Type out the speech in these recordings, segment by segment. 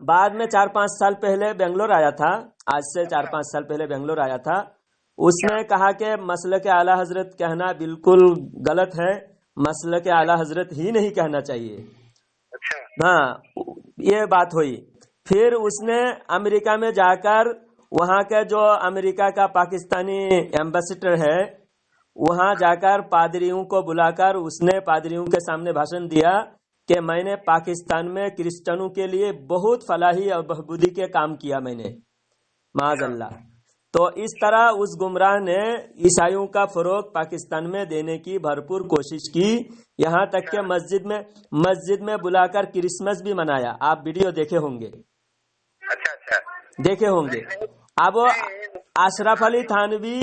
بعد میں 4-5 سال پہلے بنگلور آیا تھا، آج سے 4-5 سال پہلے بنگلور آیا تھا. اس نے کہا کہ مسلک اعلی حضرت کہنا بالکل غلط ہے، مسلک اعلی حضرت ہی نہیں کہنا چاہیے. ہاں یہ بات ہوئی. پھر اس نے امریکہ میں جا کر وہاں کے جو امریکہ کا پاکستانی ایمبیسڈر ہے وہاں جا کر پادریوں کو بلا کر اس نے پادریوں کے سامنے بھاشن دیا کہ میں نے پاکستان میں کرسچنوں کے لیے بہت فلاحی اور بہبودی کے کام کیا میں نے، معاذ اللہ. تو اس طرح اس گمراہ نے عیسائیوں کا فروغ پاکستان میں دینے کی بھرپور کوشش کی، یہاں تک کہ مسجد میں بلا کر کرسمس بھی منایا. آپ ویڈیو دیکھے ہوں گے. دیکھے ہوں گے. اب اشرف علی تھانوی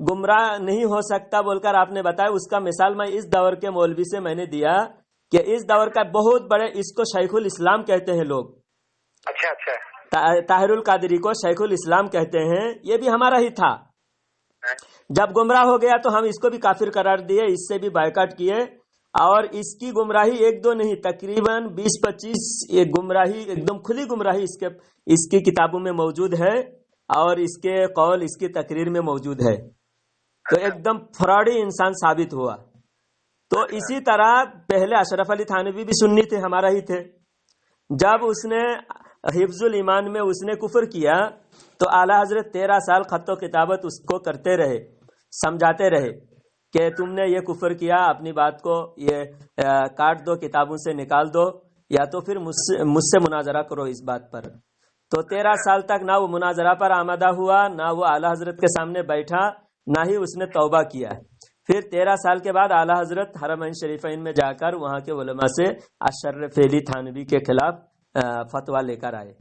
گمراہ نہیں ہو سکتا بول کر آپ نے بتایا، اس کا مثال میں اس دور کے مولوی سے میں نے دیا کہ اس دور کا بہت بڑے، اس کو شیخ الاسلام کہتے ہیں لوگ. طاہر القادری کو شیخ الاسلام کہتے ہیں. یہ بھی ہمارا ہی تھا. جب گمراہ ہو گیا تو ہم اس کو بھی کافر قرار دیے، اس سے بھی بائیکاٹ کیے. اور اس کی گمراہی ایک دو نہیں، تقریباً 20-25 گمراہی، ایک دم کھلی گمراہی اس کی کتابوں میں موجود ہے اور اس کے قول اس کی تقریر میں موجود ہے. تو ایک دم فراڈی انسان ثابت ہوا. تو اسی طرح پہلے اشرف علی تھانوی بھی سنی تھے، ہمارا ہی تھے. جب اس نے حفظ الایمان میں اس نے کفر کیا تو اعلیٰ حضرت 13 سال خط و کتابت اس کو کرتے رہے، سمجھاتے رہے کہ تم نے یہ کفر کیا، اپنی بات کو یہ کاٹ دو، کتابوں سے نکال دو، یا تو پھر مجھ سے مناظرہ کرو اس بات پر. تو 13 سال تک نہ وہ مناظرہ پر آمادہ ہوا، نہ وہ اعلیٰ حضرت کے سامنے بیٹھا، نہ ہی اس نے توبہ کیا. پھر 13 سال کے بعد اعلیٰ حضرت حرمین شریفین میں جا کر وہاں کے علماء سے اشرف علی تھانوی کے خلاف فتویٰ لے کر آئے.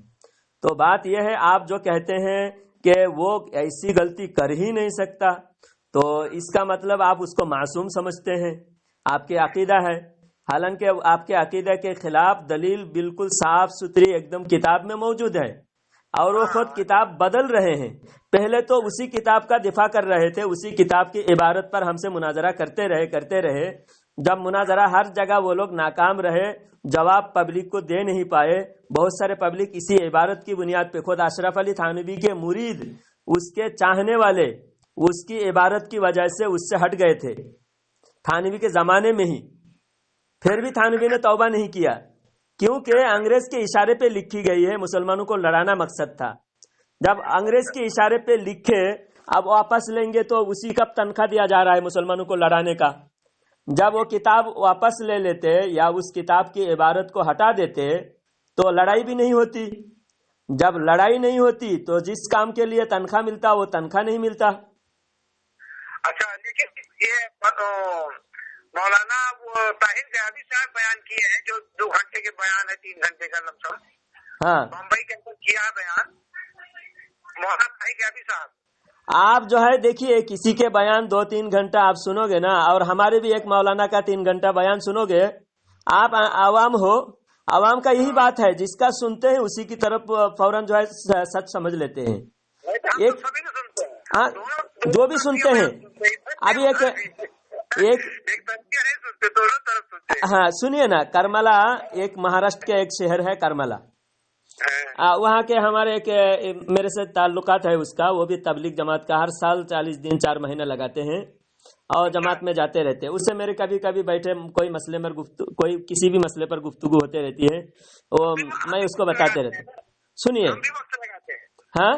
تو بات یہ ہے، آپ جو کہتے ہیں کہ وہ ایسی غلطی کر ہی نہیں سکتا، تو اس کا مطلب آپ اس کو معصوم سمجھتے ہیں، آپ کے عقیدہ ہے. حالانکہ آپ کے عقیدہ کے خلاف دلیل بالکل صاف ستھری ایک دم کتاب میں موجود ہے، اور وہ خود کتاب بدل رہے ہیں. پہلے تو اسی کتاب کا دفاع کر رہے تھے، اسی کتاب کی عبارت پر ہم سے مناظرہ کرتے رہے. جب مناظرہ ہر جگہ وہ لوگ ناکام رہے، جواب پبلک کو دے نہیں پائے، بہت سارے پبلک اسی عبارت کی بنیاد پہ، خود اشرف علی تھانوی کے مرید، اس کے چاہنے والے، اس کی عبارت کی وجہ سے اس سے ہٹ گئے تھے تھانوی کے زمانے میں ہی. پھر بھی تھانوی نے توبہ نہیں کیا، کیونکہ انگریز کے اشارے پہ لکھی گئی ہے، مسلمانوں کو لڑانا مقصد تھا. جب انگریز کے اشارے پہ لکھے، اب واپس لیں گے تو اسی کا تنخواہ دیا جا رہا ہے مسلمانوں کو لڑانے کا. جب وہ کتاب واپس لے لیتے یا اس کتاب کی عبارت کو ہٹا دیتے تو لڑائی بھی نہیں ہوتی. جب لڑائی نہیں ہوتی تو جس کام کے لیے تنخواہ ملتا وہ تنخواہ نہیں ملتا. اچھا، لیکن یہ مولانا طاہر غیابی صاحب بیان کیے ہیں، جو 2 گھنٹے کے بیان ہے، 3 گھنٹے کا لم سم، ہاں بمبئی کے اندر کیا بیان مولانا طاہر غیابی صاحب. آپ جو ہے دیکھیے، کسی کے بیان 2-3 گھنٹہ آپ سنو گے نا، اور ہمارے بھی ایک مولانا کا 3 گھنٹہ بیان سنو گے، آپ عوام ہو، عوام کا یہی بات ہے، جس کا سنتے ہیں اسی کی طرف فوراً جو ہے سچ سمجھ لیتے ہیں. ایک ہاں جو بھی سنتے ہیں. ابھی ہاں سنیے نا، کرملا ایک مہاراشٹر کے ایک شہر ہے کرملا، وہاں کے ہمارے ایک میرے سے تعلقات ہے اس کا، وہ بھی تبلیغ جماعت کا، ہر سال 40 دن 4 مہینے لگاتے ہیں اور جماعت میں جاتے رہتے ہیں. اس سے میرے کبھی کبھی بیٹھے کوئی مسئلے پر کوئی کسی بھی مسئلے پر گفتگو ہوتے رہتی ہے، وہ میں اس کو بتاتے رہتا ہوں. سنیے، ہاں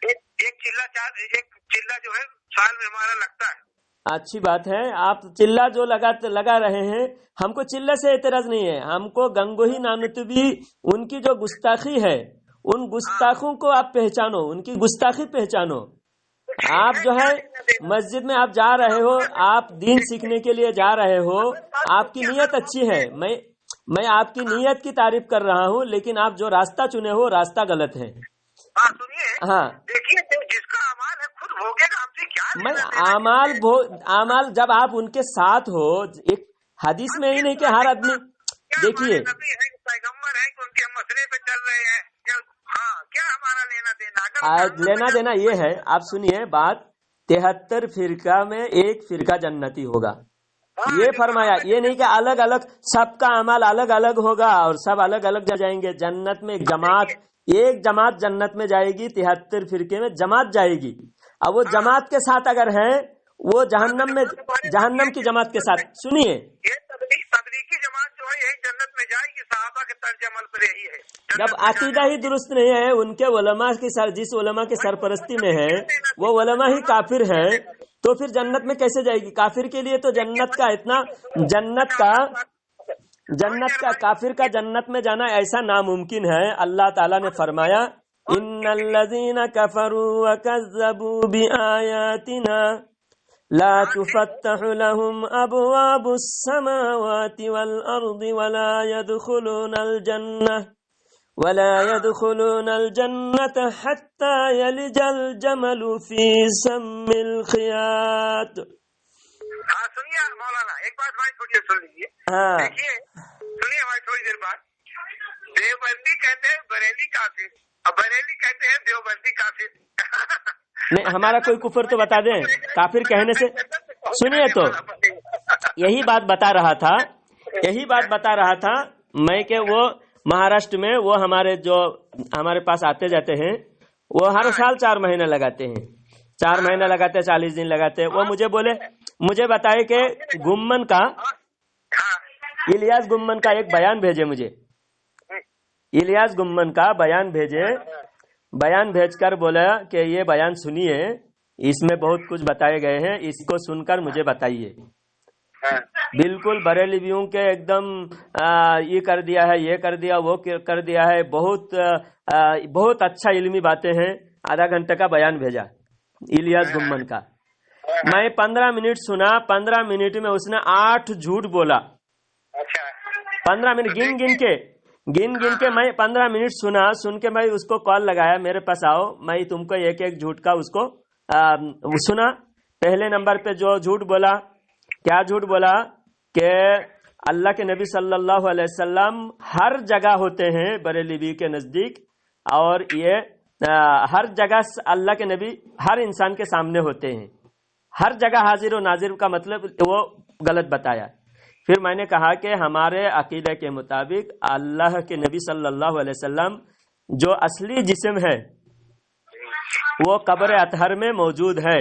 ایک چلہ جو ہے سال میں ہمارا لگتا ہے. اچھی بات ہے، آپ چلہ جو لگا رہے ہیں، ہم کو چلہ سے اعتراض نہیں ہے، ہم کو گنگوہی نانوتوی ان کی جو گستاخی ہے، ان گستاخوں کو آپ پہچانو، ان کی گستاخی پہچانو. آپ جو ہے مسجد میں آپ جا رہے ہو، آپ دین سیکھنے کے لیے جا رہے ہو، آپ کی نیت اچھی ہے، میں آپ کی نیت کی تعریف کر رہا ہوں، لیکن آپ جو راستہ چنے ہو راستہ غلط ہے. ہاں دیکھیے، جس کا اعمال ہے خود بھوگے گا، ہم سے کیا. میں اعمال جب آپ ان کے ساتھ ہو، ایک حدیث میں ہی نہیں کہ ہر آدمی دیکھیے پیغمبر ہے کہ ان کے مسئلے پہ چل رہے ہیں، کیا ہمارا لینا دینا یہ ہے. آپ سنیے بات، 73 فرقہ میں ایک فرقہ جنتی ہوگا، یہ فرمایا. یہ نہیں کہ الگ الگ سب کا عمل الگ الگ ہوگا اور سب الگ الگ جائیں گے. جنت میں ایک جماعت ایک جماعت جنت میں جائے گی، 73 فرقے میں جماعت جائے گی، اب وہ جماعت کے ساتھ اگر ہے وہ جہنم کی جماعت کے ساتھ. سنیے، یہ تبلیغی جماعت جو ہے یہی جنت میں جائے گی، صحابہ کے طرز عمل پر یہی ہے. جب عقیدہ ہی درست نہیں ہے، ان کے علماء کی جس علماء کی سرپرستی میں ہے وہ علماء ہی کافر ہیں، تو پھر جنت میں کیسے جائے گی؟ کافر کے لیے تو جنت کا کافر کا جنت میں جانا ایسا ناممکن ہے. اللہ تعالیٰ نے فرمایا ان الذین کفروا وکذبوا بآیاتنا لا تفتح لهم ابواب السماوات والارض ولا يدخلون الجنة حتى يلج الجمل في سم الخياط. ہاں سنیے مولانا، ایک بات بھائی تھوڑی سن لیجیے. دیکھیے سنیے بھائی تھوڑی دیر بعد دیوبندی کہتے ہیں بریلی کافر، اور بریلی کہتے ہیں دیوبندی کافر. نہیں، ہمارا کوئی کفر تو بتا دیں کافر کہنے سے. سنیے تو یہی بات بتا رہا تھا میں کہ وہ مہاراشٹر میں وہ ہمارے پاس آتے جاتے ہیں، وہ ہر سال 4 مہینے لگاتے ہیں، 4 مہینے لگاتے ہیں، 40 دن لگاتے ہیں. وہ مجھے بتائے کہ گمن کا الیاس گمن کا ایک بیان بھیجے مجھے. الیاس گمن کا بیان بھیج کر بولا کہ یہ بیان سنیے، اس میں بہت کچھ بتائے گئے ہیں، اس کو سن کر مجھے بتائیے. بالکل بریلویوں کے ایک دم یہ کر دیا ہے، یہ کر دیا، وہ کر دیا ہے. بہت اچھا علمی باتیں ہیں. آدھا گھنٹے کا بیان بھیجا الیاس گمن کا. میں 15 منٹ سنا. 15 منٹ میں اس نے 8 جھوٹ بولا. 15 منٹ گن کے میں 15 منٹ سن کے میں اس کو کال لگایا، میرے پاس آؤ، میں تم کو ایک جھوٹ کا اس کو سنا. پہلے نمبر پہ جو جھوٹ بولا، کیا جھوٹ بولا کہ اللہ کے نبی صلی اللہ علیہ وسلم ہر جگہ ہوتے ہیں بریلوی کے نزدیک، اور یہ ہر جگہ اللہ کے نبی ہر انسان کے سامنے ہوتے ہیں، ہر جگہ حاضر و ناظر کا مطلب وہ غلط بتایا. پھر میں نے کہا کہ ہمارے عقیدہ کے مطابق اللہ کے نبی صلی اللہ علیہ وسلم جو اصلی جسم ہے وہ قبر اطہر میں موجود ہے،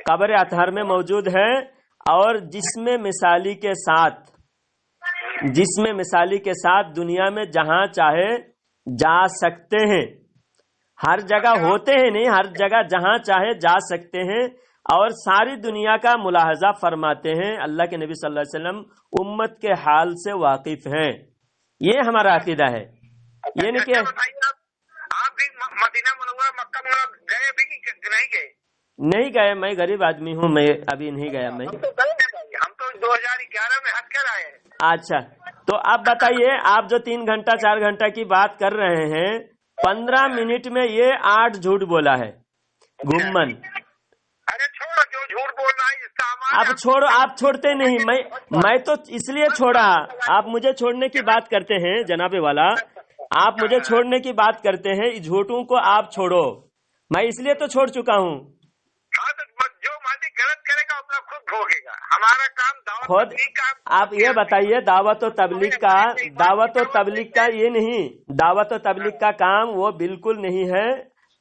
قبر اطہر میں موجود ہے، اور جسم مثالی کے ساتھ دنیا میں جہاں چاہے جا سکتے ہیں. ہر جگہ ہوتے ہیں نہیں، ہر جگہ جہاں چاہے جا سکتے ہیں، اور ساری دنیا کا ملاحظہ فرماتے ہیں. اللہ کے نبی صلی اللہ علیہ وسلم امت کے حال سے واقف ہیں. یہ ہمارا عقیدہ ہے. یہ نہیں کہ آپ بھی مدینہ منورہ مکہ گئے بھی نہیں گئے؟ نہیں گئے، میں غریب آدمی ہوں، میں ابھی نہیں گیا. میں ہم تو 2011 میں حج کر آئے ہیں. اچھا، تو آپ بتائیے، آپ جو 3 گھنٹہ 4 گھنٹہ کی بات کر رہے ہیں، 15 منٹ میں یہ 8 جھوٹ بولا ہے گمن. ارے چھوڑو، جو جھوٹ بول رہا ہے اس کا آپ چھوڑو، آپ چھوڑتے نہیں. میں تو اس لیے چھوڑا. آپ مجھے چھوڑنے کی بات کرتے ہیں جناب والا، آپ مجھے چھوڑنے کی بات کرتے ہیں، جھوٹوں کو آپ چھوڑو. میں اس لیے تو چھوڑ چکا ہوں. جو مالک غلط کرے گا اپنا خود بھوگے گا. ہمارا کام دعوت کا. آپ یہ بتائیے، دعوت و تبلیغ کا یہ نہیں، دعوت و تبلیغ کا کام وہ بالکل نہیں ہے.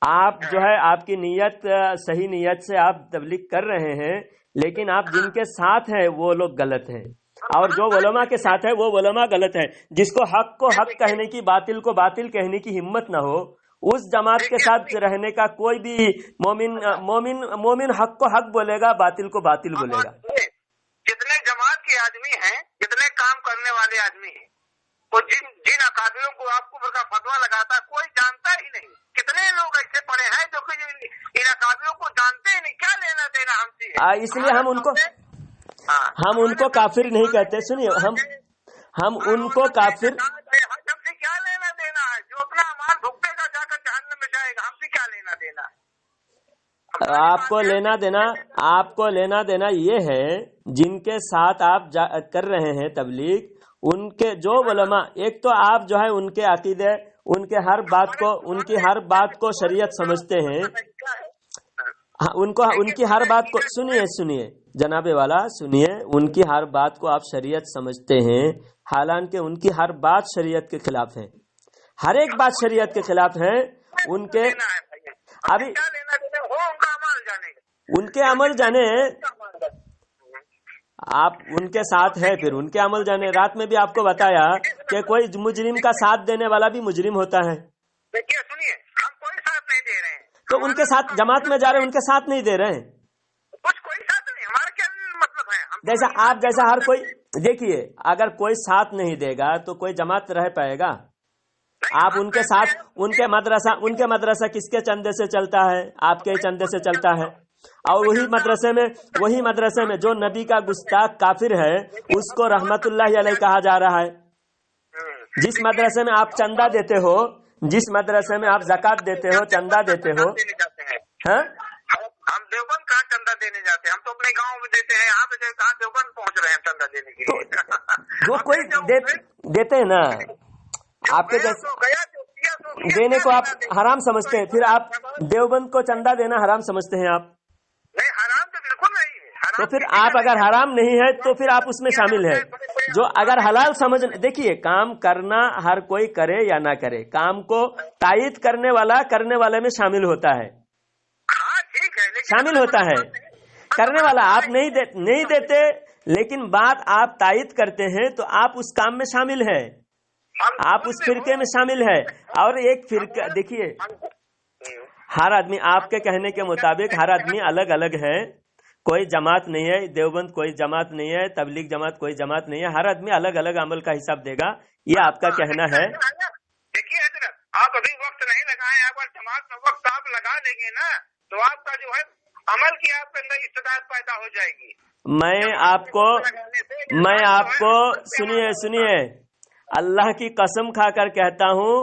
آپ جو ہے آپ کی نیت صحیح نیت سے آپ تبلیغ کر رہے ہیں، لیکن آپ جن کے ساتھ ہیں وہ لوگ غلط ہیں، اور جو علماء کے ساتھ ہے وہ علماء غلط ہیں. جس کو حق کہنے کی، باطل کو باطل کہنے کی ہمت نہ ہو، اس جماعت کے ساتھ رہنے کا کوئی بھی مومن حق کو حق بولے گا، باطل کو باطل بولے گا. جتنے جماعت کے آدمی ہیں، جتنے کام کرنے والے آدمی ہیں، وہ جن اکابروں کو آپ کو کا فتوا لگاتا کوئی جانتا ہی نہیں. کتنے لوگ ایسے پڑے ہیں جو کہ ان اکابروں کو جانتے ہی نہیں. کیا لینا دینا ہم سے؟ اس لیے ہم ان کو کافر نہیں کہتے. سنیے، ہم ان کو کافر ہم سے کیا لینا دینا ہے؟ جو اپنا مال بھگتے گا جا کر جہنم میں جائے گا. ہم سے کیا لینا دینا ہے؟ آپ کو لینا دینا یہ ہے جن کے ساتھ آپ کر رہے ہیں تبلیغ، ان کے جو علماء، ایک تو آپ جو ہے ان کے عقیدے، ان کی ہر بات کو شریعت سمجھتے ہیں. ان کی ہر بات کو سنیے جناب والا، سنیے، ان کی ہر بات کو آپ شریعت سمجھتے ہیں، حالانکہ ان کی ہر بات شریعت کے خلاف ہے. ہر ایک بات شریعت کے خلاف ہے. ان کے ابھی ان کے عمل جانے آپ ان کے ساتھ ہیں، پھر ان کے عمل جانے. رات میں بھی آپ کو بتایا کہ کوئی مجرم کا ساتھ دینے والا بھی مجرم ہوتا ہے. دیکھیے سنیے، ہم کوئی ساتھ نہیں دے رہے ہیں تو ان کے ساتھ جماعت میں جا رہے ہیں، ان کے ساتھ نہیں دے رہے ہیں. کچھ کوئی ساتھ نہیں، ہمارا کیا مطلب ہے؟ جیسا ہر کوئی دیکھیے، اگر کوئی ساتھ نہیں دے گا تو کوئی جماعت رہ پائے گا؟ آپ ان کے ساتھ ان کے مدرسہ کس کے چندے سے چلتا ہے؟ آپ کے چندے سے چلتا ہے. اور وہی مدرسے میں جو نبی کا گستاخ کافر ہے اس کو رحمت اللہ علیہ کہا جا رہا ہے. جس مدرسے میں آپ چندہ دیتے ہو، جس مدرسے میں آپ زکات دیتے ہو، چندہ دیتے ہو، ہاں ہم دیوبند کہاں چندہ دینے جاتے ہیں؟ ہم تو اپنے گاؤں میں دیتے ہیں. یہاں پہ کہاں دیوبند پہنچ رہے ہیں چندہ دینے کے لیے؟ جو کوئی دیتے ہیں نا، آپ کے جیسے دینے کو آپ حرام سمجھتے ہیں، پھر آپ دیوبند کو چندہ دینا حرام سمجھتے ہیں آپ. نہیں، حرام تو بالکل نہیں ہے. تو پھر آپ اگر حرام نہیں ہے تو پھر آپ اس میں شامل ہیں. جو اگر حلال سمجھ، دیکھیے کام کرنا ہر کوئی کرے یا نہ کرے، کام کو تائید کرنے والے میں شامل ہوتا ہے. شامل ہوتا ہے کرنے والا. آپ نہیں دیتے لیکن بات آپ تائید کرتے ہیں تو آپ اس کام میں شامل ہیں، آپ اس فرقے میں شامل ہے. اور ایک فرقہ دیکھیے، ہر آدمی آپ کے کہنے کے مطابق ہر آدمی الگ الگ ہے. کوئی جماعت نہیں ہے، دیوبند کوئی جماعت نہیں ہے، تبلیغ جماعت کوئی جماعت نہیں ہے. ہر آدمی الگ الگ عمل کا حساب دے گا، یہ آپ کا کہنا ہے. دیکھیے حضرت، آپ ابھی وقت نہیں لگائیں، اگر جماعت میں وقت آپ لگا دیں گے نا تو آپ کا جو ہے عمل کی آپ کے اندر استعداد پیدا ہو جائے گی. میں آپ کو سنیے اللہ کی قسم کھا کر کہتا ہوں،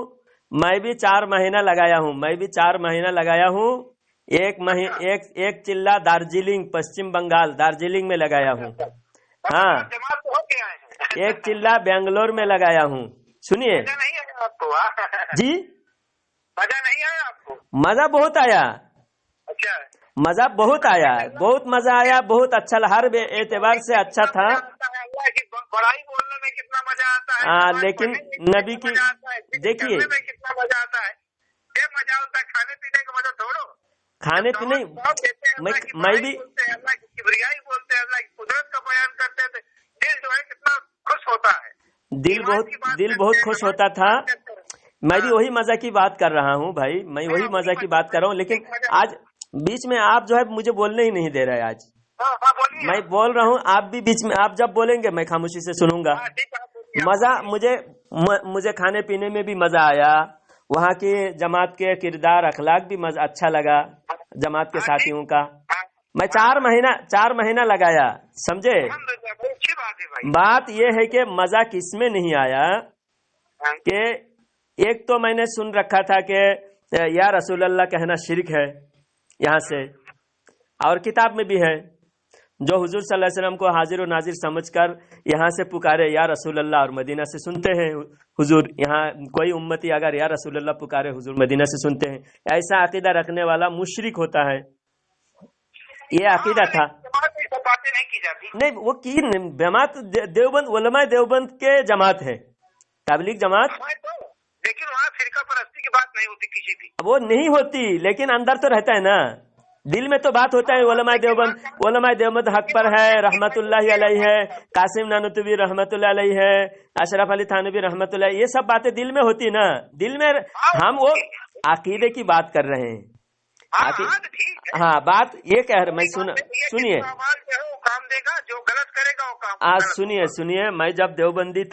میں بھی 4 مہینہ لگایا ہوں. ایک چلہ دارجلنگ، پشچم بنگال دارجلنگ میں لگایا ہوں. ہاں، ایک چلہ بنگلور میں لگایا ہوں. سنیے جی، مزہ نہیں آیا آپ کو؟ مزہ بہت آیا. اچھا، مزہ بہت آیا، بہت مزہ آیا، بہت اچھا، ہر اعتبار سے اچھا تھا. اللہ کی بڑائی بولنے میں کتنا مزہ آتا ہے، لیکن نبی کی دیکھیے کتنا مزہ آتا ہے. یہ مزہ ہوتا ہے کھانے پینے کا مزہ چھوڑو. کھانے پینے میں بھی اللہ کی کبریائی بولتے ہیں، اللہ کی قدرت کا بیان کرتے ہیں، دل جو ہے کتنا خوش ہوتا ہے. دل بہت خوش ہوتا تھا. میں بھی وہی مزہ کی بات کر رہا ہوں بھائی، میں وہی مزہ کی بات کر رہا ہوں. لیکن آج بیچ میں آپ جو ہے مجھے بولنے ہی نہیں دے رہے. آج میں بول رہا ہوں، آپ بھی بیچ میں، آپ جب بولیں گے میں خاموشی سے سنوں گا. مزہ مجھے کھانے پینے میں بھی مزہ آیا. وہاں کی جماعت کے کردار اخلاق بھی اچھا لگا، جماعت کے ساتھیوں کا. میں 4 مہینہ لگایا، سمجھے. بات یہ ہے کہ مزہ کس میں نہیں آیا کہ ایک تو میں نے سن رکھا تھا کہ یا رسول اللہ کہنا شرک ہے یہاں سے، اور کتاب میں بھی ہے جو حضور صلی اللہ علیہ وسلم کو حاضر و ناظر سمجھ کر یہاں سے پکارے یا رسول اللہ، اور مدینہ سے سنتے ہیں حضور. یہاں کوئی امتی اگر یا رسول اللہ پکارے، حضور مدینہ سے سنتے ہیں. ایسا عقیدہ رکھنے والا مشرک ہوتا ہے. یہ عقیدہ تھا. نہیں، وہ کی جماعت دیوبند، علماء دیوبند کے جماعت ہے، تبلیغ جماعت. لیکن وہاں فرقہ پرستی کی بات نہیں ہوتی کسی بھی. وہ نہیں ہوتی، لیکن اندر تو رہتا ہے نا، دل میں تو بات ہوتا ہے. علماء دیوبند حق پر ہے، رحمت اللہ علیہ ہے، قاسم نانوتوی رحمت اللہ علیہ ہے، اشرف علی تھانوی رحمت اللہ، یہ سب باتیں دل میں ہوتی نا. دل میں ہم وہ عقیدے کی بات کر رہے ہیں. ہاں، بات یہ کہہ رہا میں سنیے آج سنیے میں جب دیوبندی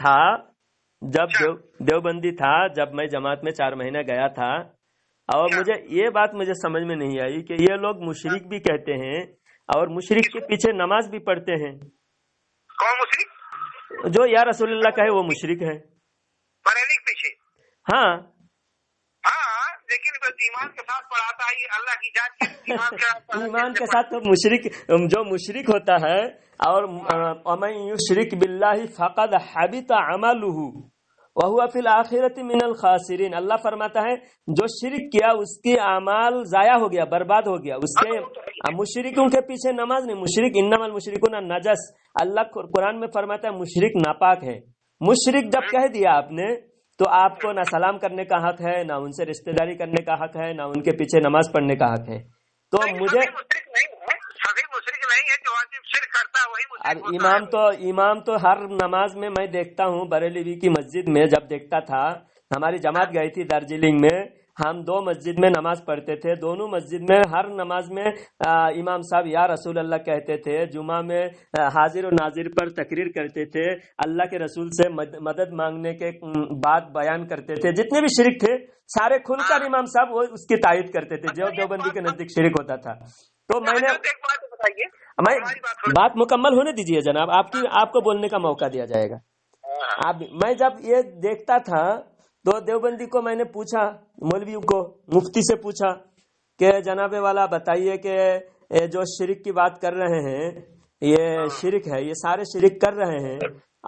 تھا، جب میں جماعت میں 4 مہینہ گیا تھا، اور یہ بات مجھے سمجھ میں نہیں آئی کہ یہ لوگ مشرک بھی کہتے ہیں اور مشرک کے پیچھے نماز بھی پڑھتے ہیں. کون مشرک؟ جو یا رسول اللہ کہے وہ مشرک ہے. پیچھے ہاں، لیکن ایمان کے ساتھ پڑھاتا ہے اللہ کی ذات کے ایمان کے ساتھ تو جو مشرک ہوتا ہے، اور وَمَن يُشْرِكْ بِاللَّهِ فَقَدْ حَبِطَ عَمَلُهُ وَهُوَ فِي الْآخِرَةِ مِنَ الْخَاسِرِينَ. اللہ فرماتا ہے جو شرک کیا اس کے اعمال ضائع ہو گیا، برباد ہو گیا. اس کے مشرکوں کے پیچھے نماز نہیں. مشرک انما المشرکون نجس، اللہ قرآن میں فرماتا ہے مشرک ناپاک ہے. مشرک جب کہہ دیا آپ نے تو آپ کو نہ سلام کرنے کا حق ہے، نہ ان سے رشتہ داری کرنے کا حق ہے، نہ ان کے پیچھے نماز پڑھنے کا حق ہے. تو مجھے سبھی مشرک نہیں ہے، جو آدمی شرک کرتا ہے وہی مشرک ہوتا ہے. امام تو ہر نماز میں دیکھتا ہوں، بریلوی کی مسجد میں جب دیکھتا تھا، ہماری جماعت گئی تھی دارجلنگ میں، ہم 2 مسجد میں نماز پڑھتے تھے، دونوں مسجد میں ہر نماز میں امام صاحب یا رسول اللہ کہتے تھے، جمعہ میں حاضر و ناظر پر تقریر کرتے تھے، اللہ کے رسول سے مدد مانگنے کے بات بیان کرتے تھے. جتنے بھی شرک تھے سارے کھل کر امام صاحب وہ اس کی تائید کرتے تھے جو دیوبندی کے نزدیک شرک ہوتا تھا. تو میں نے بات مکمل ہونے دیجیے جناب، آپ کو بولنے کا موقع دیا جائے گا. میں جب یہ دیکھتا تھا تو دیوبندی کو میں نے پوچھا، مولویوں کو، مفتی سے پوچھا کہ جناب والا بتائیے کہ جو شرک کی بات کر رہے ہیں یہ شرک ہے، یہ سارے شرک کر رہے ہیں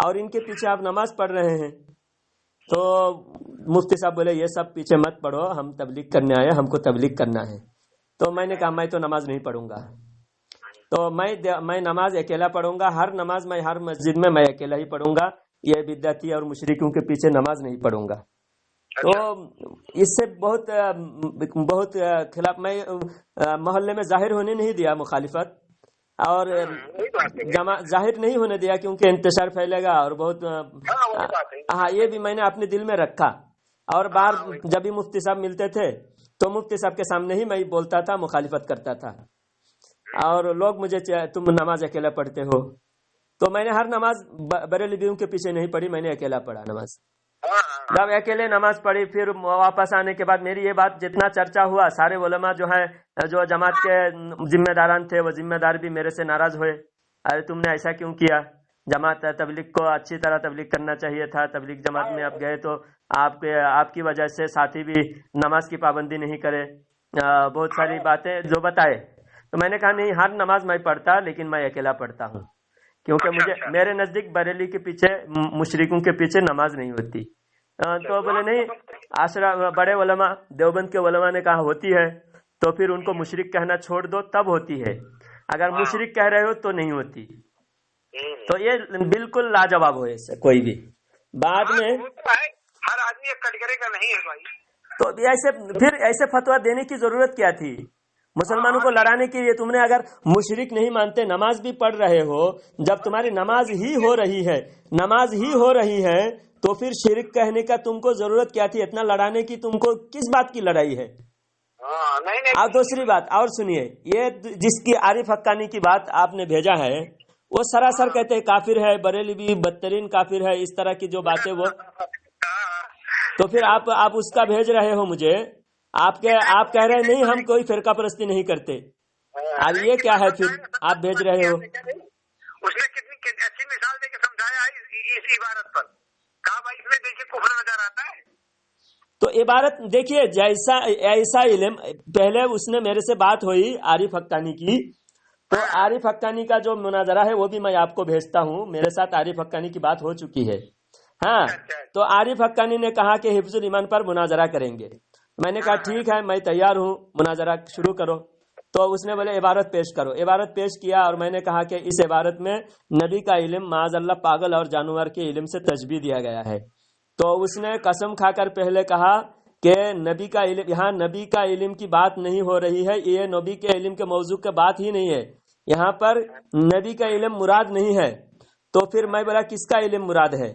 اور ان کے پیچھے آپ نماز پڑھ رہے ہیں. تو مفتی صاحب بولے یہ سب پیچھے مت پڑھو، ہم تبلیغ کرنے آئے، ہم کو تبلیغ کرنا ہے. تو میں نے کہا میں تو نماز نہیں پڑھوں گا، تو میں نماز اکیلا پڑھوں گا، ہر نماز میں ہر مسجد میں اکیلا ہی پڑھوں گا، یہ بدعتی اور مشرکوں کے پیچھے نماز نہیں پڑھوں گا. تو اس سے بہت خلاف، میں محلے میں ظاہر ہونے نہیں دیا مخالفت، اور ظاہر نہیں ہونے دیا کیونکہ انتشار پھیلے گا اور بہت یہ بھی میں نے اپنے دل میں رکھا. اور بار جب بھی مفتی صاحب ملتے تھے تو مفتی صاحب کے سامنے ہی میں بولتا تھا، مخالفت کرتا تھا، اور لوگ مجھے تم نماز اکیلا پڑھتے ہو. تو میں نے ہر نماز بریلویوں کے پیچھے نہیں پڑھی، میں نے اکیلا پڑھا نماز. جب اکیلے نماز پڑھی پھر واپس آنے کے بعد میری یہ بات جتنا چرچا ہوا، سارے علماء جو جماعت کے ذمہ داران تھے وہ ذمہ دار بھی میرے سے ناراض ہوئے. ارے تم نے ایسا کیوں کیا؟ جماعت تبلیغ کو اچھی طرح تبلیغ کرنا چاہیے تھا. تبلیغ جماعت میں اب گئے تو آپ کی وجہ سے ساتھی بھی نماز کی پابندی نہیں کرے، بہت ساری باتیں جو بتائے. تو میں نے کہا نہیں، ہر نماز میں پڑھتا لیکن میں اکیلا پڑھتا ہوں، کیونکہ میرے نزدیک بریلی کے پیچھے، مشرکوں کے پیچھے نماز نہیں ہوتی. تو بولے نہیں، بڑے علماء دیوبند کے علماء نے کہا ہوتی ہے، تو پھر ان کو مشرک کہنا چھوڑ دو تب ہوتی ہے، اگر مشرک کہہ رہے ہو تو نہیں ہوتی. تو یہ بالکل لاجواب ہو اس سے کوئی بھی بعد میں ہر آدمی ایک کٹگرے کا نہیں ہے بھائی. تو ایسے فتویٰ دینے کی ضرورت کیا تھی مسلمانوں کو لڑانے کے لیے؟ تم نے اگر مشرک نہیں مانتے، نماز بھی پڑھ رہے ہو، جب تمہاری نماز ہی ہو رہی ہے تو پھر شرک کہنے کا تم کو ضرورت کیا تھی؟ اتنا لڑانے کی تم کو کس بات کی لڑائی ہے؟ اور دوسری بات اور سنیے، یہ جس کی عارف حقانی کی بات آپ نے بھیجا ہے وہ سراسر کہتے ہیں کافر ہے، بریلی بھی بدترین کافر ہے، اس طرح کی جو باتیں وہ. تو پھر آپ اس کا بھیج رہے ہو مجھے، آپ کہہ رہے نہیں ہم کوئی فرقہ پرستی نہیں کرتے. اب یہ کیا ہے پھر آپ بھیج رہے ہو؟ اس نے کتنی اچھی مثال دے کے سمجھایا اس عبارت پر، کہا بھائی اس میں دیکھیے کفر نظر آتا ہے. تو عبارت دیکھیے، ایسا علم، پہلے اس نے میرے سے بات ہوئی عارف حقانی کی، تو عارف حقانی کا جو مناظرہ ہے وہ بھی میں آپ کو بھیجتا ہوں، میرے ساتھ عارف حقانی کی بات ہو چکی ہے. ہاں، تو عارف حقانی نے کہا کہ حفظ الایمان پر مناظرہ کریں گے. میں نے کہا ٹھیک ہے، میں تیار ہوں، مناظرہ شروع کرو. تو اس نے بولے عبارت پیش کرو. عبارت پیش کیا اور میں نے کہا کہ اس عبارت میں نبی کا علم معاذ اللہ پاگل اور جانور کے علم سے تشبیہ دیا گیا ہے. تو اس نے قسم کھا کر پہلے کہا کہ نبی کا علم، یہاں نبی کا علم کی بات نہیں ہو رہی ہے، یہ نبی کے علم کے موضوع کی بات ہی نہیں ہے، یہاں پر نبی کا علم مراد نہیں ہے. تو پھر میں بولا کس کا علم مراد ہے؟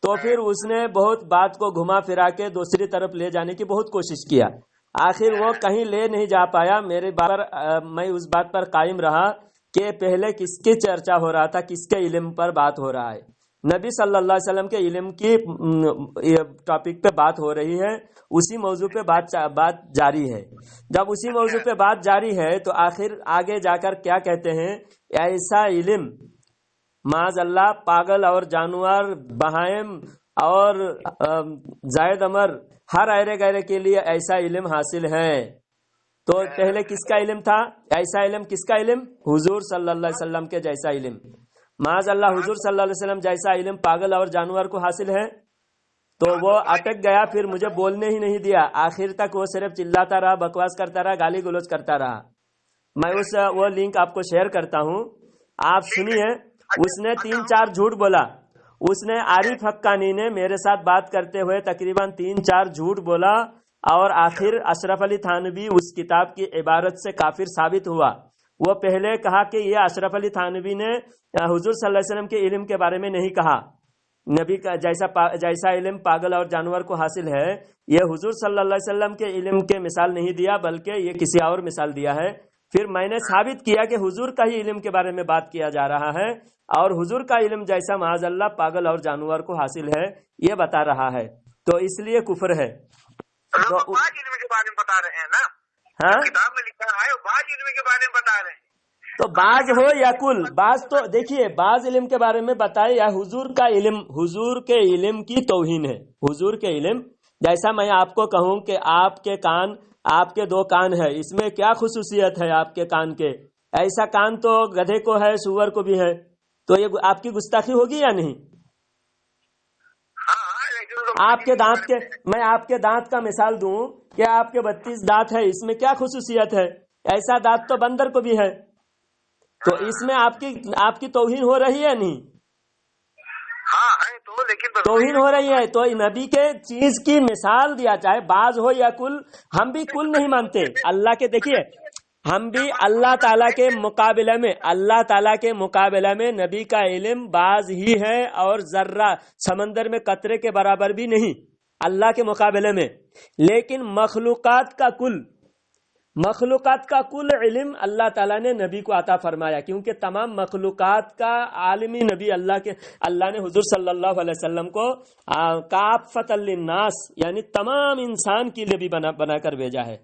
تو پھر اس نے بہت بات کو گھما پھرا کے دوسری طرف لے جانے کی بہت کوشش کیا. آخر وہ کہیں لے نہیں جا پایا. میں اس بات پر قائم رہا کہ پہلے کس کی چرچا ہو رہا تھا، کس کے علم پر بات ہو رہا ہے. نبی صلی اللہ علیہ وسلم کے علم کی ٹاپک پہ بات ہو رہی ہے، اسی موضوع پہ بات جاری ہے. جب اسی موضوع پہ بات جاری ہے تو آخر آگے جا کر کیا کہتے ہیں؟ ایسا علم معاذ اللہ پاگل اور جانور، بہائم اور زائد امر، ہر ایرے گیرے کے لیے ایسا علم حاصل ہے. تو پہلے کس کا علم تھا؟ ایسا علم کس کا علم؟ حضور صلی اللہ علیہ وسلم کے جیسا علم. معاذ اللہ حضور صلی اللہ علیہ وسلم جیسا علم پاگل اور جانور کو حاصل ہے. تو وہ اٹک گیا، پھر مجھے بولنے ہی نہیں دیا. آخر تک وہ صرف چلاتا رہا، بکواس کرتا رہا، گالی گلوچ کرتا رہا. میں وہ لنک آپ کو شیئر کرتا ہوں، آپ سنیے. اس نے 3-4 جھوٹ بولا. اس نے عارف حقانی نے میرے ساتھ بات کرتے ہوئے تقریباً 3-4 جھوٹ بولا اور آخر اشرف علی تھانوی اس کتاب کی عبارت سے کافر ثابت ہوا۔ وہ پہلے کہا کہ یہ اشرف علی تھانوی نے حضور صلی اللہ علیہ وسلم کے علم کے بارے میں نہیں کہا، نبی کا جیسا علم پاگل اور جانور کو حاصل ہے، یہ حضور صلی اللہ علیہ وسلم کے علم کے مثال نہیں دیا بلکہ یہ کسی اور مثال دیا ہے۔ پھر میں نے ثابت کیا کہ حضور کا ہی علم کے بارے میں بات کیا جا رہا ہے اور حضور کا علم جیسا معاذ اللہ پاگل اور جانور کو حاصل ہے یہ بتا رہا ہے، تو اس لیے کفر ہے۔ تو بعض علم کے بارے میں بتا رہے ہیں نا، ہاں کتاب میں لکھا ہے بعض علم کے بارے میں بتا رہے ہیں، تو بعض ہو یا کل، بعض تو دیکھیے بعض علم کے بارے میں بتائے یا حضور کا علم، حضور کے علم کی توہین ہے۔ حضور کے علم جیسا میں آپ کو کہوں کہ آپ کے کان، آپ کے 2 کان ہے، اس میں کیا خصوصیت ہے آپ کے کان کے، ایسا کان تو گدھے کو ہے، سور کو بھی ہے، تو یہ آپ کی گستاخی ہوگی یا نہیں؟ آپ کے دانت کے، میں آپ کے دانت کا مثال دوں کہ آپ کے 32 دانت ہے، اس میں کیا خصوصیت ہے، ایسا دانت تو بندر کو بھی ہے، تو اس میں آپ کی توہین ہو رہی ہے نہیں؟ توہین ہو رہی ہے۔ تو نبی کے چیز کی مثال دیا، چاہے بعض ہو یا کل، ہم بھی کل نہیں مانتے اللہ کے۔ دیکھیے ہم بھی اللہ تعالیٰ کے مقابلہ میں نبی کا علم بعض ہی ہے اور ذرہ سمندر میں قطرے کے برابر بھی نہیں اللہ کے مقابلے میں، لیکن مخلوقات کا کل علم اللہ تعالیٰ نے نبی کو عطا فرمایا، کیونکہ تمام مخلوقات کا عالمی نبی اللہ نے حضور صلی اللہ علیہ وسلم کو کافۃ للناس یعنی تمام انسان کے لیے بھی بنا کر بھیجا ہے۔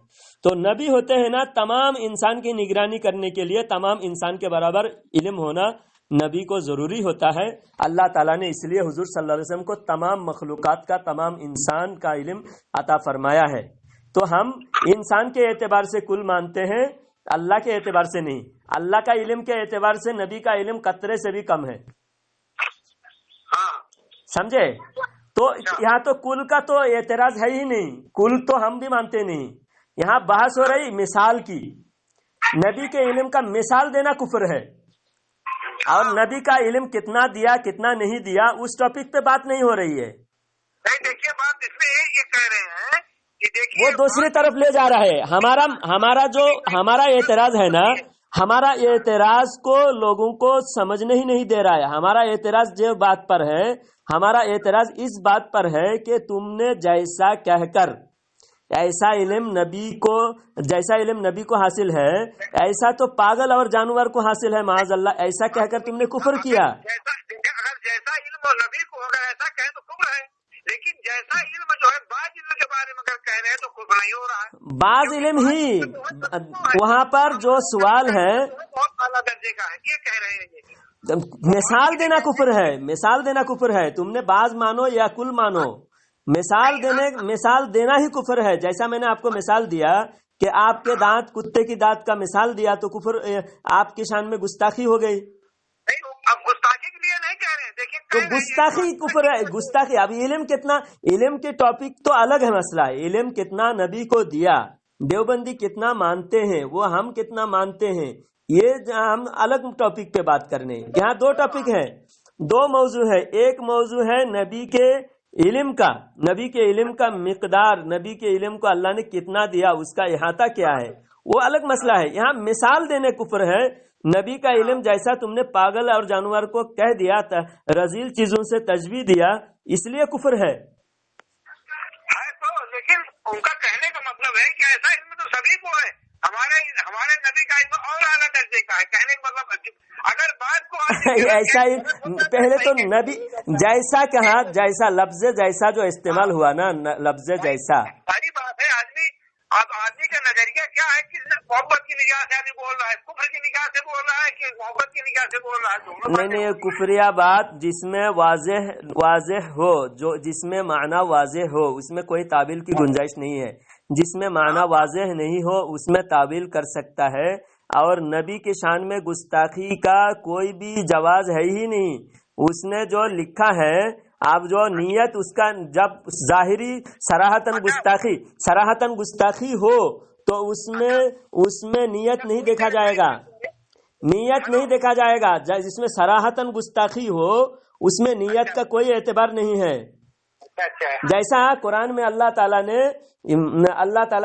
تو نبی ہوتے ہیں نا تمام انسان کی نگرانی کرنے کے لیے، تمام انسان کے برابر علم ہونا نبی کو ضروری ہوتا ہے۔ اللہ تعالیٰ نے اس لیے حضور صلی اللہ علیہ وسلم کو تمام مخلوقات کا، تمام انسان کا علم عطا فرمایا ہے۔ تو ہم انسان کے اعتبار سے کل مانتے ہیں، اللہ کے اعتبار سے نہیں۔ اللہ کا علم کے اعتبار سے نبی کا علم قطرے سے بھی کم ہے، سمجھے؟ تو یہاں تو کل کا تو اعتراض ہے ہی نہیں، کل تو ہم بھی مانتے نہیں۔ یہاں بحث ہو رہی مثال کی، نبی کے علم کا مثال دینا کفر ہے، اور نبی کا علم کتنا دیا کتنا نہیں دیا اس ٹاپک پہ بات نہیں ہو رہی ہے۔ دیکھیے بات اس میں یہ کہہ رہے ہیں کہ وہ دوسری طرف لے جا رہا ہے۔ ہمارا اعتراض ہے نا، ہمارا اعتراض کو لوگوں کو سمجھنے ہی نہیں دے رہا ہے۔ ہمارا اعتراض جو بات پر ہے، ہمارا اعتراض اس بات پر ہے کہ تم نے جیسا کہہ کر جیسا علم نبی کو حاصل ہے ایسا تو پاگل اور جانور کو حاصل ہے معاذ اللہ، ایسا کہہ کر تم نے کفر کیا۔ اگر جیسا علم نبی کو ہوگا ایسا کہیں تو کفر ہے، لیکن جیسا علم جو ہے بعض علم کے بارے میں اگر کہہ رہے ہیں تو کفر نہیں ہو رہا ہے۔ بعض علم ہی وہاں پر جو سوال ہے بہت اعلیٰ درجے کا ہے، یہ کہہ رہے ہیں مثال دینا کفر ہے، مثال دینا کفر ہے۔ تم نے بعض مانو یا کل مانو، مثال دینا ہی کفر ہے۔ جیسا میں نے آپ کو مثال دیا کہ آپ کے دانت کتے کی دانت کا مثال دیا تو کفر آپ کی شان میں گستاخی ہو گئی۔ اب گستاخی کے لیے نہیں کہہ رہے ہیں، دیکھیں تو گستاخی کفر ہے، گستاخی۔ اب علم کے ٹاپک تو الگ ہے مسئلہ، علم کتنا نبی کو دیا، دیوبندی کتنا مانتے ہیں، وہ ہم کتنا مانتے ہیں، یہ ہم الگ ٹاپک پہ بات کرنے۔ یہاں 2 ٹاپک ہیں، 2 موضوع ہے۔ ایک موضوع ہے نبی کے علم کا مقدار، نبی کے علم کو اللہ نے کتنا دیا، اس کا احاطہ کیا ہے، وہ الگ مسئلہ ہے۔ یہاں مثال دینے کفر ہے۔ نبی کا علم جیسا تم نے پاگل اور جانور کو کہہ دیا، رذیل چیزوں سے تشبیہ دیا، اس لیے کفر ہے۔ تو لیکن ان کا کہنے کا مطلب ہے کہ ایسا علم تو سبھی کو ہے، ہمارے نبی کا علم اور اعلیٰ درجے کا ہے، کہنے کا مطلب اگر بات کو ایسا ہی پہلے تو نبی جیسا کہا، جیسا لفظ جیسا جو استعمال ہوا نا، لفظ جیسا ساری بات ہے۔ آدمی کا نظریہ کیا ہے کہ محبت کی نگاہ سے آدمی بول رہا ہے، کفر کی نگاہ سے بول رہا ہے کہ محبت کی نگاہ سے بول رہا ہے، نہیں کفریہ بات جس میں واضح ہو، جس میں معنی واضح ہو، اس میں کوئی تعویل کی گنجائش نہیں ہے۔ جس میں معنی واضح نہیں ہو اس میں تعویل کر سکتا ہے، اور نبی کی شان میں گستاخی کا کوئی بھی جواز ہے ہی نہیں۔ اس نے جو لکھا ہے، آپ جو نیت اس کا جب ظاہری صراحتاً گستاخی ہو تو اس میں نیت نہیں دیکھا جائے گا، نیت نہیں دیکھا جائے گا۔ جس میں صراحتاً گستاخی ہو اس میں نیت کا کوئی اعتبار نہیں ہے. جیسا قرآن میں اللہ تعالیٰ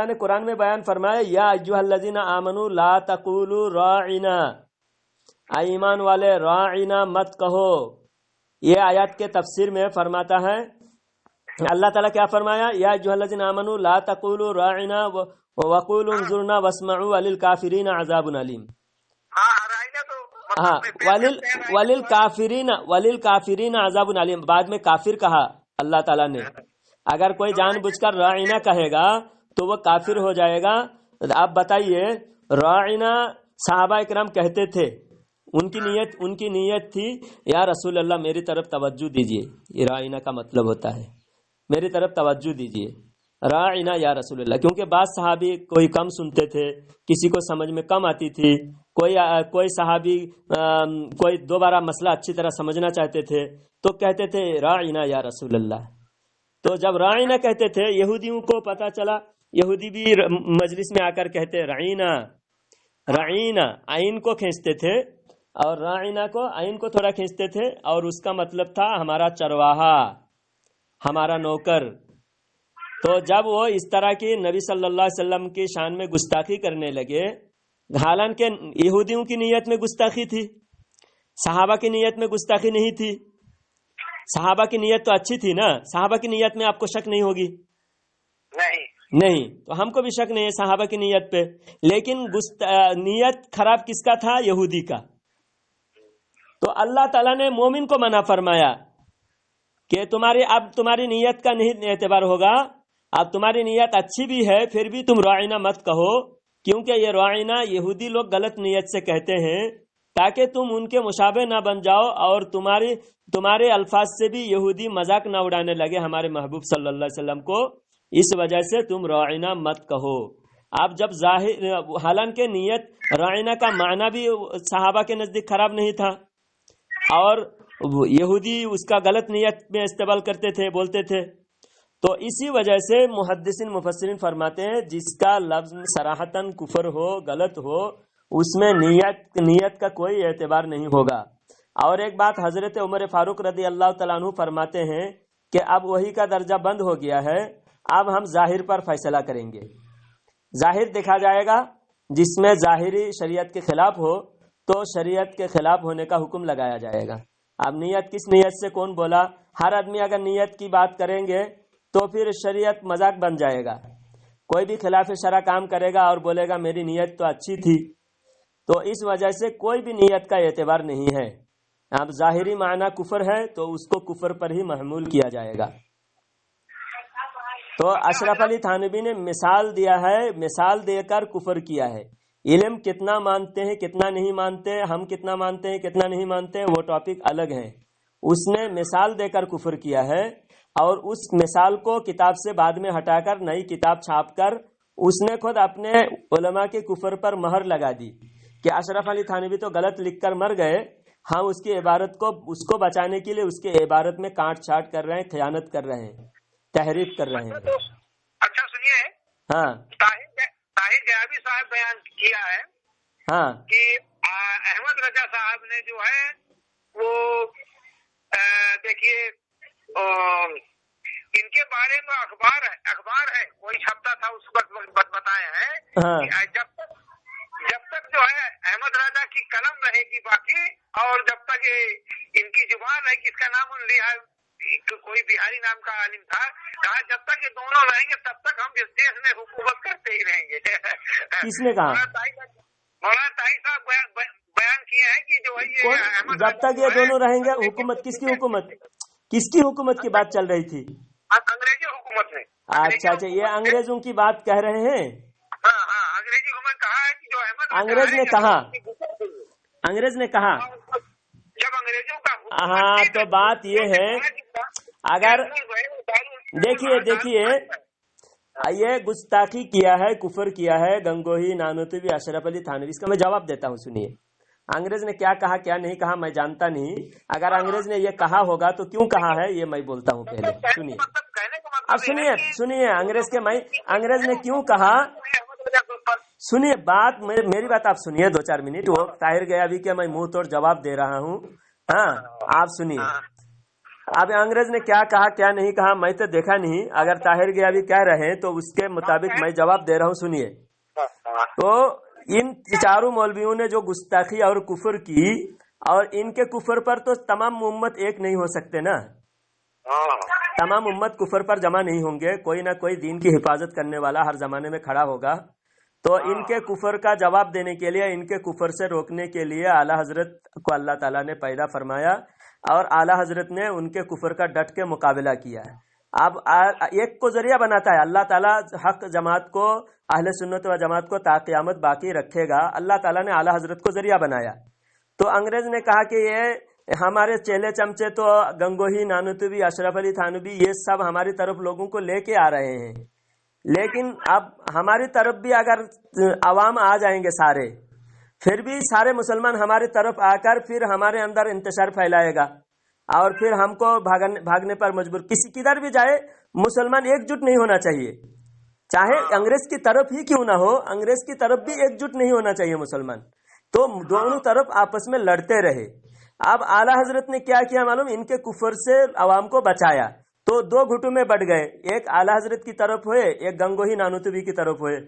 نے قرآن میں بیان فرمایا یا ایھا الذین آمنوا لا تقولوا راعنا، اے ایمان والے راعنا مت کہو. یہ آیات کے تفسیر میں فرماتا ہے اللہ تعالیٰ کیا فرمایا، یا ایھا الذین آمنوا لا تقولوا راعنا وقولوا انظرنا واسمعوا وللکافرین عذاب علیم. ہاں وللکافرین عذاب علیم، بعد میں کافر کہا اللہ تعالیٰ نے. اگر کوئی جان بوجھ کر راعنا کہے گا تو وہ کافر ہو جائے گا. آپ بتائیے، راعنا صحابہ اکرام کہتے تھے، ان کی نیت تھی یا رسول اللہ میری طرف توجہ دیجیے. یہ راعنا کا مطلب ہوتا ہے میری طرف توجہ دیجیے، راعنا یا رسول اللہ. کیونکہ بعض صحابی کوئی کم سنتے تھے، کسی کو سمجھ میں کم آتی تھی، کوئی صحابی کوئی دوبارہ مسئلہ اچھی طرح سمجھنا چاہتے تھے تو کہتے تھے راعنا یا رسول اللہ. تو جب راعنا کہتے تھے یہودیوں کو پتا چلا، یہودی بھی مجلس میں آ کر کہتے رعینا رعینا، عین کو کھینچتے تھے اور راعنا کو عین کو تھوڑا کھینچتے تھے، اور اس کا مطلب تھا ہمارا چرواہا، ہمارا نوکر. تو جب وہ اس طرح کی نبی صلی اللہ علیہ وسلم کی شان میں گستاخی کرنے لگے، حالانکہ یہودیوں کی نیت میں گستاخی تھی، صحابہ کی نیت میں گستاخی نہیں تھی. صحابہ کی نیت تو اچھی تھی نا، صحابہ کی نیت میں آپ کو شک نہیں ہوگی؟ نہیں. تو ہم کو بھی شک نہیں ہے صحابہ کی نیت پہ، لیکن نیت خراب کس کا تھا؟ یہودی کا. تو اللہ تعالیٰ نے مومن کو منع فرمایا کہ اب تمہاری نیت کا نہیں اعتبار ہوگا، اب تمہاری نیت اچھی بھی ہے پھر بھی تم راعنا مت کہو، کیونکہ یہ راعنا یہودی لوگ غلط نیت سے کہتے ہیں تاکہ تم ان کے مشابہ نہ بن جاؤ اور تمہارے الفاظ سے بھی یہودی مذاق نہ اڑانے لگے ہمارے محبوب صلی اللہ علیہ وسلم کو، اس وجہ سے تم راعنا مت کہو. اب جب حالانکہ نیت راعنا کا معنی بھی صحابہ کے نزدیک خراب نہیں تھا، اور یہودی اس کا غلط نیت میں استعمال کرتے تھے، بولتے تھے. تو اسی وجہ سے محدثین مفسرین فرماتے ہیں جس کا لفظ صراحتاً کفر ہو، غلط ہو، اس میں نیت کا کوئی اعتبار نہیں ہوگا. اور ایک بات حضرت عمر فاروق رضی اللہ تعالیٰ عنہ فرماتے ہیں کہ اب وحی کا درجہ بند ہو گیا ہے، اب ہم ظاہر پر فیصلہ کریں گے. ظاہر دیکھا جائے گا، جس میں ظاہری شریعت کے خلاف ہو تو شریعت کے خلاف ہونے کا حکم لگایا جائے گا. اب نیت کس نیت سے کون بولا؟ ہر آدمی اگر نیت کی بات کریں گے تو پھر شریعت مذاق بن جائے گا. کوئی بھی خلاف شرع کام کرے گا اور بولے گا میری نیت تو اچھی تھی، تو اس وجہ سے کوئی بھی نیت کا اعتبار نہیں ہے. اب ظاہری معنی کفر ہے تو اس کو کفر پر ہی محمول کیا جائے گا. تو اشرف علی تھانوی نے مثال دیا ہے، مثال دے کر کفر کیا ہے. علم کتنا مانتے ہیں کتنا نہیں مانتے، ہم کتنا مانتے ہیں کتنا نہیں مانتے، وہ ٹاپک الگ ہے. اس نے مثال دے کر کفر کیا ہے، اور اس مثال کو کتاب سے بعد میں ہٹا کر نئی کتاب چھاپ کر اس نے خود اپنے علماء کے کفر پر مہر لگا دی کہ اشرف علی تھانوی تو غلط لکھ کر مر گئے، ہم اس کی عبارت کو اس کو بچانے کے لیے اس کے عبارت میں کاٹ چھاٹ کر رہے ہیں، خیانت کر رہے ہیں، تحریف کر رہے ہیں. اچھا سنیے، ہاں طاہر غیابی صاحب بیان کیا ہے ہاں کہ احمد رضا صاحب نے جو ہے وہ دیکھیے ان کے بارے میں اخبار ہے کوئی چھپتا تھا اس وقت بتایا ہے کہ جب تک جو ہے احمد رضا کی قلم رہے گی باقی، اور جب تک ان کی زبان ہے کہ اس کا نام لیا کوئی بہاری نام کا عالم تھا، کہا جب تک یہ دونوں رہیں گے تب تک ہم اس دیش میں حکومت کرتے ہی رہیں گے. کس نے کہا؟ مولانا طاہر صاحب بیان کیے ہیں کہ جو ہے جب تک یہ دونوں رہیں گے حکومت کس کی حکومت؟ کس کی حکومت کی بات چل رہی تھی؟ انگریزی حکومت میں. اچھا یہ انگریزوں کی بات کہہ رہے ہیں. ہاں انگریزی حکومت کہا ہے کہ جو احمد انگریز نے کہا، انگریز نے کہا. جب انگریزوں کا ہاں تو بات یہ ہے، اگر دیکھیے یہ گستاخی کیا ہے، کفر کیا ہے گنگوہی نانوتوی اشرف علی تھانوی، اس کا میں جواب دیتا ہوں. سنیے انگریز نے کیا کہا کیا نہیں کہا میں جانتا نہیں، اگر انگریز نے یہ کہا ہوگا تو کیوں کہا ہے یہ میں بولتا ہوں. پہلے سنیے، اب سنیے انگریز نے کیوں کہا، سنیے بات، میری بات آپ سنیے 2-4 منٹ. وہ طاہر غیابی کے میں منہ توڑ جواب دے رہا ہوں. ہاں آپ سنیے، اب انگریز نے کیا کہا کیا نہیں کہا میں تو دیکھا نہیں، اگر طاہر گیابی کہہ رہے ہیں تو اس کے مطابق میں جواب دے رہا ہوں، سنیے۔ تو ان چاروں مولویوں نے جو گستاخی اور کفر کی، اور ان کے کفر پر تو تمام امت ایک نہیں ہو سکتے نا، تمام امت کفر پر جمع نہیں ہوں گے، کوئی نہ کوئی دین کی حفاظت کرنے والا ہر زمانے میں کھڑا ہوگا۔ تو ان کے کفر کا جواب دینے کے لیے، ان کے کفر سے روکنے کے لیے اعلیٰ حضرت کو اللہ تعالیٰ نے پیدا فرمایا، اور اعلیٰ حضرت نے ان کے کفر کا ڈٹ کے مقابلہ کیا ہے۔ اب ایک کو ذریعہ بناتا ہے اللہ تعالیٰ، حق جماعت کو، اہل سنت و جماعت کو تا قیامت باقی رکھے گا، اللہ تعالیٰ نے اعلیٰ حضرت کو ذریعہ بنایا۔ تو انگریز نے کہا کہ یہ ہمارے چیلے چمچے تو گنگوہی نانوتوی، اشرف علی تھانوی، یہ سب ہماری طرف لوگوں کو لے کے آ رہے ہیں، لیکن اب ہماری طرف بھی اگر عوام آ جائیں گے سارے، پھر بھی سارے مسلمان ہماری طرف آ کر پھر ہمارے اندر انتشار پھیلائے گا، اور پھر ہم کو بھاگنے پر مجبور، کسی کدھر بھی جائے مسلمان ایک جٹ نہیں ہونا چاہیے، چاہے انگریز کی طرف ہی کیوں نہ ہو، انگریز کی طرف بھی ایک جٹ نہیں ہونا چاہیے مسلمان، تو دونوں طرف آپس میں لڑتے رہے۔ اب اعلیٰ حضرت نے کیا کیا معلوم، ان کے کفر سے عوام کو بچایا، تو دو گھٹوں میں بٹ گئے، ایک اعلیٰ حضرت کی طرف ہوئے، ایک گنگوہی نانوتوی کی طرف ہوئے۔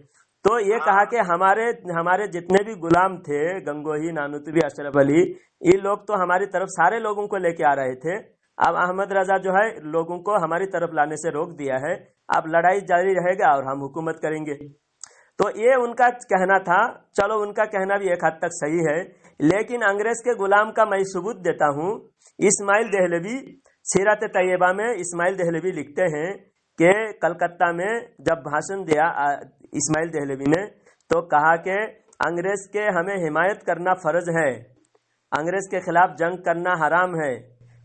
تو یہ کہا کہ ہمارے جتنے بھی غلام تھے، گنگوہی نانوتوی اشرف علی، یہ لوگ تو ہماری طرف سارے لوگوں کو لے کے آ رہے تھے، اب احمد رضا جو ہے لوگوں کو ہماری طرف لانے سے روک دیا ہے، اب لڑائی جاری رہے گا اور ہم حکومت کریں گے۔ تو یہ ان کا کہنا تھا، چلو ان کا کہنا بھی ایک حد تک صحیح ہے، لیکن انگریز کے غلام کا میں ثبوت دیتا ہوں۔ اسماعیل دہلوی سیرت طیبہ میں اسماعیل دہلوی لکھتے ہیں کہ کلکتہ میں جب بھاشن دیا اسماعیل دہلوی نے، تو کہا کہ انگریز کے ہمیں حمایت کرنا فرض ہے، انگریز کے خلاف جنگ کرنا حرام ہے،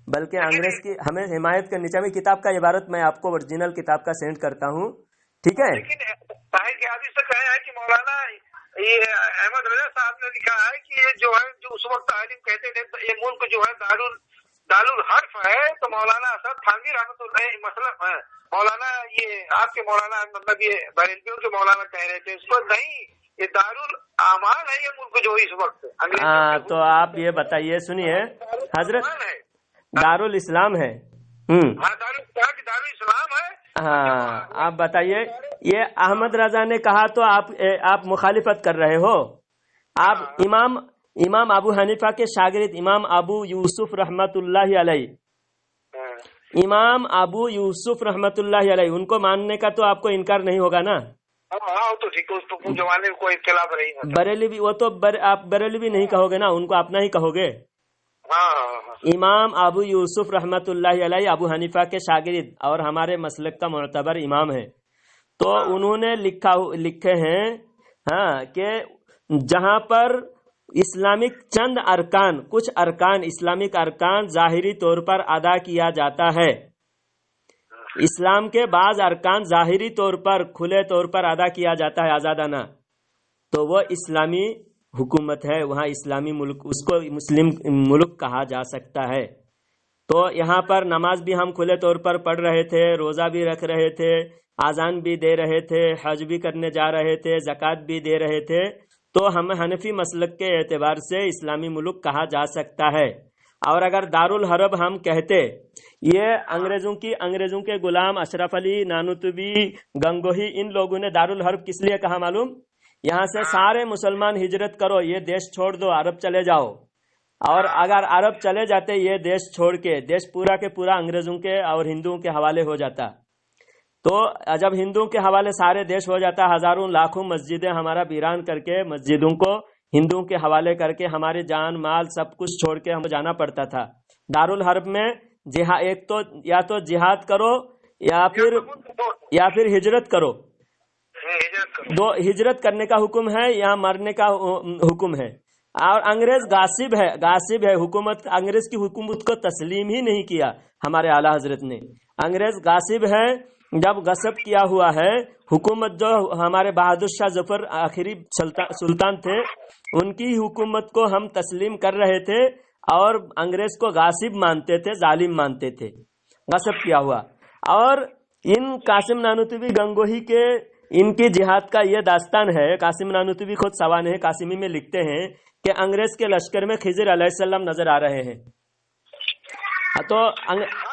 بلکہ انگریز کی ہمیں حمایت کرنی چاہیے۔ کتاب کا عبارت میں آپ کو اوریجنل کتاب کا سینڈ کرتا ہوں، ٹھیک ہے؟ کہ مولانا یہ احمد رضا صاحب نے لکھا ہے کہ یہ جو ہے جو اس وقت عالم کہتے تھے یہ ملک جو ہے دارالحرف ہے، تو مولانا اسد تھانوی رحمۃ اللہ مثلا مولانا یہ آپ کے مولانا مطلب یہ بریلویوں کے مولانا کہہ رہے تھے، اس کو نہیں، یہ دارالامان ہے یہ ملک جو اس وقت۔ تو آپ یہ بتائیے، سنیے حضرت، دارالاسلام ہے، دارالاسلام ہے۔ ہاں آپ بتائیے، یہ احمد رضا نے کہا تو آپ مخالفت کر رہے ہو۔ آپ امام ابو حنیفہ کے شاگرد امام ابو یوسف رحمت اللہ علیہ، امام ابو یوسف رحمت اللہ علیہ، ان کو ماننے کا تو آپ کو انکار نہیں ہوگا نا؟ ہاں تو ٹھیک ہے، اس کو زمانے میں کوئی اختلاف نہیں ہے۔ بریلوی، وہ تو آپ بریلوی نہیں کہو گے نا، ان کو اپنا ہی کہو گے۔ امام ابو یوسف رحمت اللہ علیہ ابو حنیفہ کے شاگرد اور ہمارے مسلک کا معتبر امام ہے، تو انہوں نے لکھے ہیں ہاں کہ جہاں پر اسلامک چند ارکان، کچھ ارکان، اسلامک ارکان ظاہری طور پر ادا کیا جاتا ہے، اسلام کے بعض ارکان ظاہری طور پر کھلے طور پر ادا کیا جاتا ہے آزادانہ، تو وہ اسلامی حکومت ہے، وہاں اسلامی ملک، اس کو مسلم ملک کہا جا سکتا ہے۔ تو یہاں پر نماز بھی ہم کھلے طور پر پڑھ رہے تھے، روزہ بھی رکھ رہے تھے، اذان بھی دے رہے تھے، حج بھی کرنے جا رہے تھے، زکوٰۃ بھی دے رہے تھے، تو ہم حنفی مسلک کے اعتبار سے اسلامی ملک کہا جا سکتا ہے۔ اور اگر دارالحرب ہم کہتے، یہ انگریزوں کے غلام اشرف علی نانوتوی، گنگوہی، ان لوگوں نے دارالحرب کس لیے کہا معلوم؟ یہاں سے سارے مسلمان ہجرت کرو، یہ دیش چھوڑ دو، عرب چلے جاؤ، اور اگر عرب چلے جاتے یہ دیش چھوڑ کے، دیش پورا کے پورا انگریزوں کے اور ہندوؤں کے حوالے ہو جاتا، تو جب ہندوؤں کے حوالے سارے دیش ہو جاتا، ہزاروں لاکھوں مسجدیں ہمارا ویران کر کے، مسجدوں کو ہندوؤں کے حوالے کر کے، ہماری جان مال سب کچھ چھوڑ کے ہم جانا پڑتا تھا۔ دارالحرب میں ایک تو یا تو جہاد کرو یا پھر ہجرت کرو، دو ہجرت کرنے کا حکم ہے یا مرنے کا حکم ہے۔ اور انگریز غاصب ہے، حکومت، انگریز کی حکومت کو تسلیم ہی نہیں کیا ہمارے اعلیٰ حضرت نے۔ انگریز غاصب ہے، جب غصب کیا ہوا ہے حکومت، جو ہمارے بہادر شاہ ظفر آخری سلطان تھے، ان کی حکومت کو ہم تسلیم کر رہے تھے، اور انگریز کو غاصب مانتے تھے، ظالم مانتے تھے، غصب کیا ہوا۔ اور ان قاسم نانوتوی گنگوہی کے، ان کی جہاد کا یہ داستان ہے، قاسم نانوتوی خود سوانح قاسمی میں لکھتے ہیں کہ انگریز کے لشکر میں خضر علیہ السلام نظر آ رہے ہیں، تو